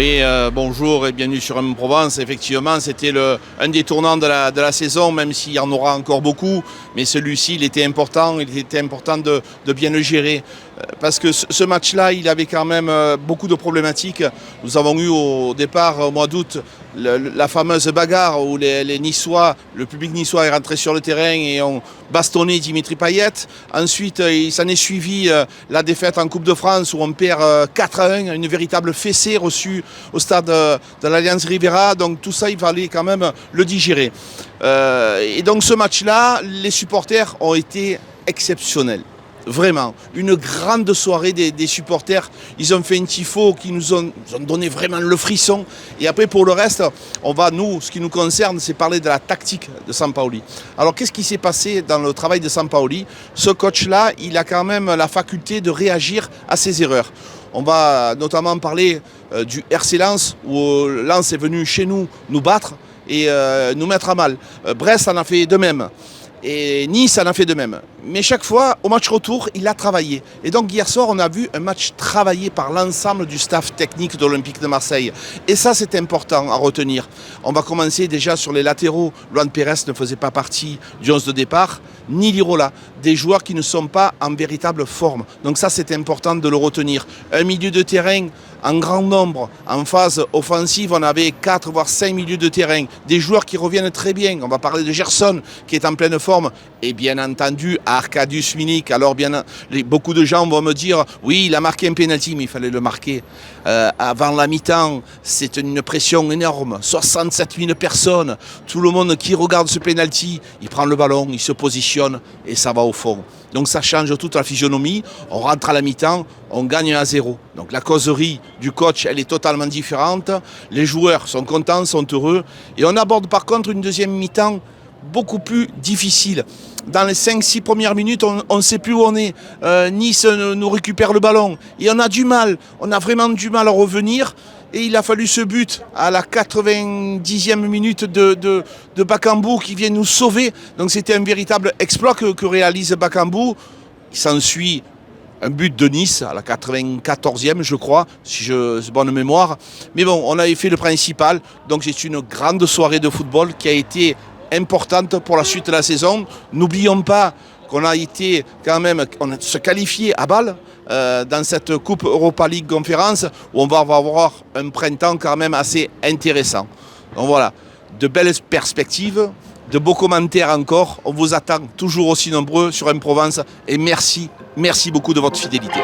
Oui, bonjour et bienvenue sur M-Provence. Effectivement, c'était un des tournants de la saison, même s'il y en aura encore beaucoup. Mais celui-ci, il était important de bien le gérer. Parce que ce match-là, il avait quand même beaucoup de problématiques. Nous avons eu au départ, au mois d'août, la fameuse bagarre où les Niçois, le public niçois est rentré sur le terrain et ont bastonné Dimitri Payet. Ensuite, il s'en est suivi la défaite en Coupe de France où on perd 4-1, une véritable fessée reçue au stade de l'Alliance Riviera. Donc tout ça, il fallait quand même le digérer. Et donc ce match-là, les supporters ont été exceptionnels. Vraiment, une grande soirée des supporters. Ils ont fait un tifo qui nous ont donné vraiment le frisson. Et après, pour le reste, ce qui nous concerne, c'est parler de la tactique de Sampaoli. Alors, qu'est-ce qui s'est passé dans le travail de Sampaoli? Ce coach-là, il a quand même la faculté de réagir à ses erreurs. On va notamment parler du RC Lens, où Lens est venu chez nous battre et nous mettre à mal. Brest en a fait de même. Et Nice en a fait de même. Mais chaque fois, au match retour, il a travaillé. Et donc hier soir, on a vu un match travaillé par l'ensemble du staff technique de l'Olympique de Marseille. Et ça, c'est important à retenir. On va commencer déjà sur les latéraux. Luan Pérez ne faisait pas partie du 11 de départ, ni Lirola. Des joueurs qui ne sont pas en véritable forme. Donc ça, c'est important de le retenir. Un milieu de terrain en grand nombre. En phase offensive, on avait 4 voire 5 milieux de terrain. Des joueurs qui reviennent très bien. On va parler de Gerson, qui est en pleine forme. Et bien entendu, Arkadiusz Milik. Alors beaucoup de gens vont me dire, oui, il a marqué un penalty, mais il fallait le marquer avant la mi-temps. C'est une pression énorme. 67 000 personnes. Tout le monde qui regarde ce penalty, il prend le ballon, il se positionne et ça va au fond. Donc ça change toute la physionomie. On rentre à la mi-temps, on gagne à 0. Donc la causerie du coach, elle est totalement différente. Les joueurs sont contents, sont heureux. Et on aborde par contre une deuxième mi-temps beaucoup plus difficile. Dans les 5-6 premières minutes, on ne sait plus où on est. Nice nous récupère le ballon. Et on a du mal. On a vraiment du mal à revenir. Et il a fallu ce but à la 90e minute de Bakambu qui vient nous sauver. Donc c'était un véritable exploit que réalise Bakambu. Il s'ensuit un but de Nice à la 94e, je crois, si j'ai bonne mémoire. Mais bon, on avait fait le principal. Donc c'est une grande soirée de football qui a été importante pour la suite de la saison. N'oublions pas qu'on a été quand même, on a se qualifié à Bâle dans cette Coupe Europa League Conférence où on va avoir un printemps quand même assez intéressant. Donc voilà, de belles perspectives, de beaux commentaires encore. On vous attend toujours aussi nombreux sur M-Provence et merci beaucoup de votre fidélité.